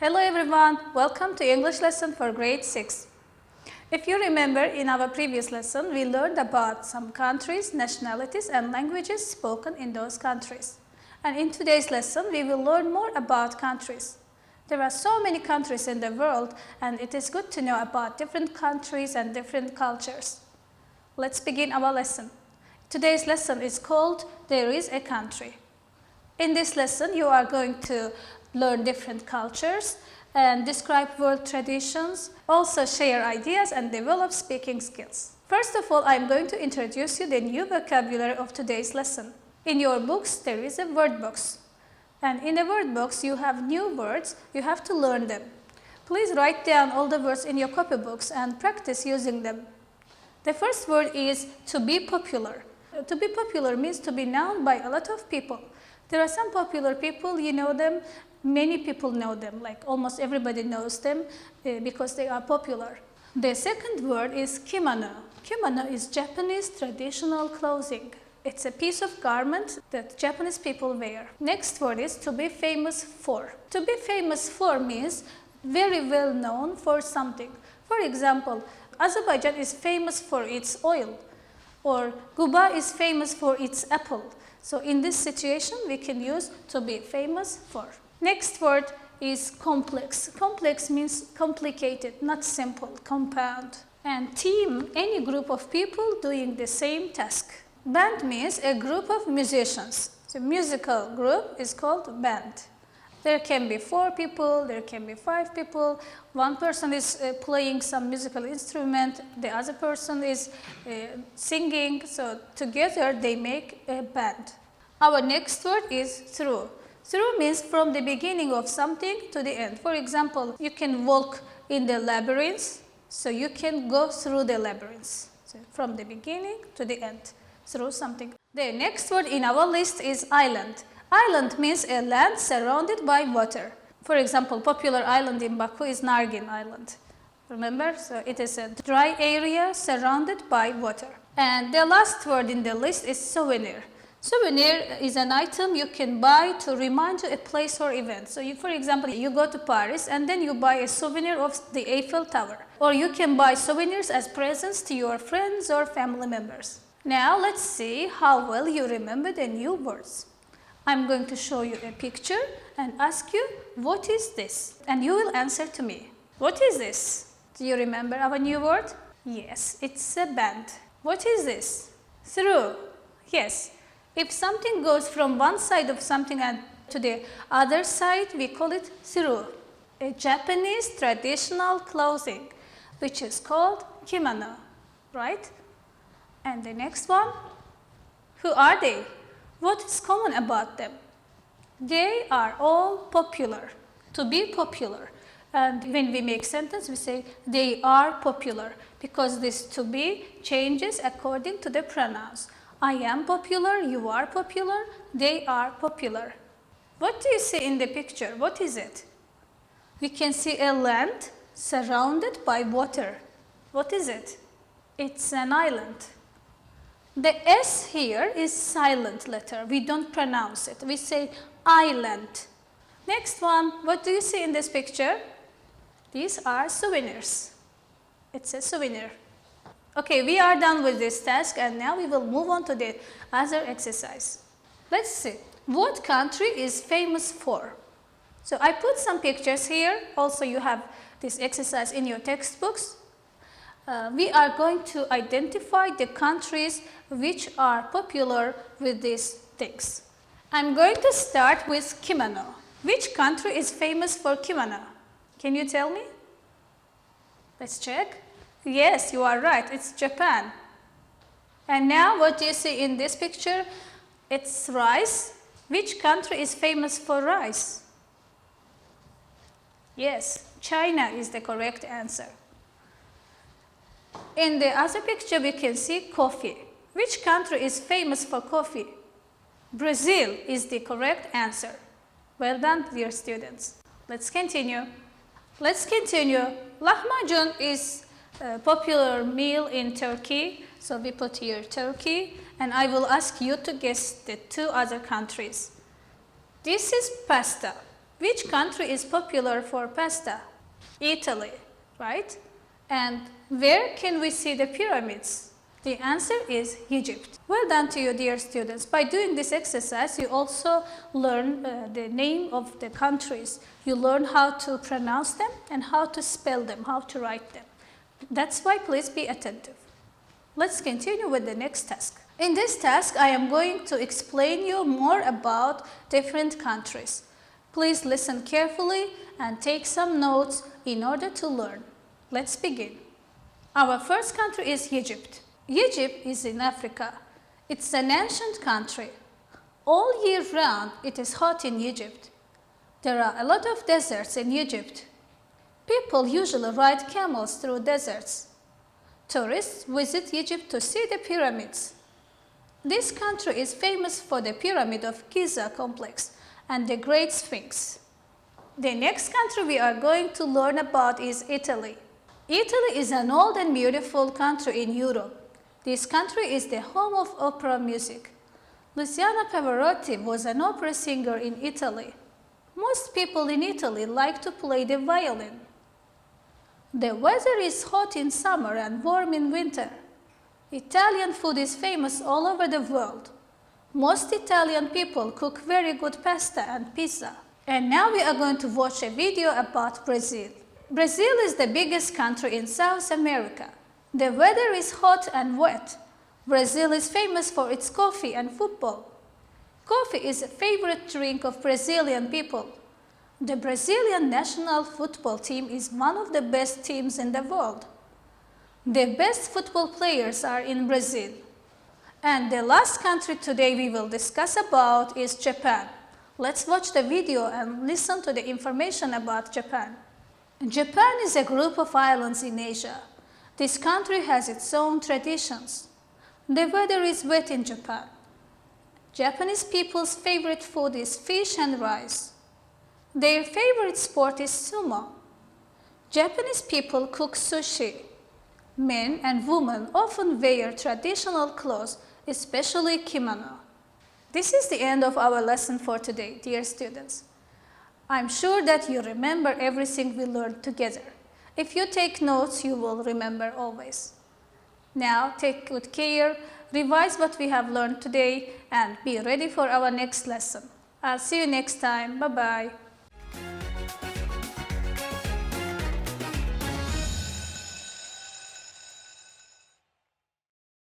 Hello everyone, welcome to English lesson for grade 6. If you remember, in our previous lesson, we learned about some countries, nationalities and languages spoken in those countries. And in today's lesson, we will learn more about countries. There are so many countries in the world and it is good to know about different countries and different cultures. Let's begin our lesson. Today's lesson is called There is a Country. In this lesson, you are going to learn different cultures and describe world traditions, also share ideas and develop speaking skills. First of all, I am going to introduce you the new vocabulary of today's lesson. In your books, there is a word box. And in a word box, you have new words, you have to learn them. Please write down all the words in your copybooks and practice using them. The first word is to be popular. To be popular means to be known by a lot of people. There are some popular people, you know them, many people know them, like almost everybody knows them because they are popular. The second word is kimono. Kimono is Japanese traditional clothing. It's a piece of garment that Japanese people wear. Next word is to be famous for. To be famous for means very well known for something. For example, Azerbaijan is famous for its oil, or Cuba is famous for its apple. So in this situation, we can use to be famous for. Next word is complex. Complex means complicated, not simple, compound. And team, any group of people doing the same task. Band means a group of musicians. So musical group is called band. There can be 4 people, there can be 5 people. One person is playing some musical instrument, the other person is singing, so together they make a band. Our next word is through. Through means from the beginning of something to the end. For example, you can walk in the labyrinth, so you can go through the labyrinth. So from the beginning to the end, through something. The next word in our list is island. Island means a land surrounded by water. For example, popular island in Baku is Nargin Island. Remember? So it is a dry area surrounded by water. And the last word in the list is souvenir. Souvenir is an item you can buy to remind you a place or event. So for example, you go to Paris and then you buy a souvenir of the Eiffel Tower. Or you can buy souvenirs as presents to your friends or family members. Now let's see how well you remember the new words. I'm going to show you a picture and ask you, what is this? And you will answer to me. What is this? Do you remember our new word? Yes, it's a band. What is this? Through. Yes. If something goes from one side of something and to the other side, we call it through. A Japanese traditional clothing, which is called kimono, right? And the next one, who are they? What is common about them? They are all popular, to be popular. And when we make sentence, we say they are popular because this to be changes according to the pronouns. I am popular, you are popular, they are popular. What do you see in the picture? What is it? We can see a land surrounded by water. What is it? It's an island. The S here is silent letter. We don't pronounce it. We say island. Next one, what do you see in this picture? These are souvenirs. It's a souvenir. Okay, we are done with this task and now we will move on to the other exercise. Let's see. What country is famous for? So I put some pictures here. Also you have this exercise in your textbooks. We are going to identify the countries which are popular with these things. I'm going to start with kimono. Which country is famous for kimono? Can you tell me? Let's check. Yes, you are right. It's Japan. And now what do you see in this picture? It's rice. Which country is famous for rice? Yes, China is the correct answer. In the other picture, we can see coffee. Which country is famous for coffee? Brazil is the correct answer. Well done, dear students. Let's continue. Lahmacun is a popular meal in Turkey. So we put here Turkey. And I will ask you to guess the 2 other countries. This is pasta. Which country is popular for pasta? Italy, right? And where can we see the pyramids? The answer is Egypt. Well done to you, dear students. By doing this exercise, you also learn the name of the countries. You learn how to pronounce them and how to spell them, how to write them. That's why please be attentive. Let's continue with the next task. In this task, I am going to explain you more about different countries. Please listen carefully and take some notes in order to learn. Let's begin. Our first country is Egypt. Egypt is in Africa. It's an ancient country. All year round, it is hot in Egypt. There are a lot of deserts in Egypt. People usually ride camels through deserts. Tourists visit Egypt to see the pyramids. This country is famous for the Pyramid of Giza complex and the Great Sphinx. The next country we are going to learn about is Italy. Italy is an old and beautiful country in Europe. This country is the home of opera music. Luciano Pavarotti was an opera singer in Italy. Most people in Italy like to play the violin. The weather is hot in summer and warm in winter. Italian food is famous all over the world. Most Italian people cook very good pasta and pizza. And now we are going to watch a video about Brazil. Brazil is the biggest country in South America. The weather is hot and wet. Brazil is famous for its coffee and football. Coffee is a favorite drink of Brazilian people. The Brazilian national football team is one of the best teams in the world. The best football players are in Brazil. And the last country today we will discuss about is Japan. Let's watch the video and listen to the information about Japan. Japan is a group of islands in Asia. This country has its own traditions. The weather is wet in Japan. Japanese people's favorite food is fish and rice. Their favorite sport is sumo. Japanese people cook sushi. Men and women often wear traditional clothes, especially kimono. This is the end of our lesson for today, dear students. I'm sure that you remember everything we learned together. If you take notes, you will remember always. Now, take good care, revise what we have learned today, and be ready for our next lesson. I'll see you next time. Bye-bye.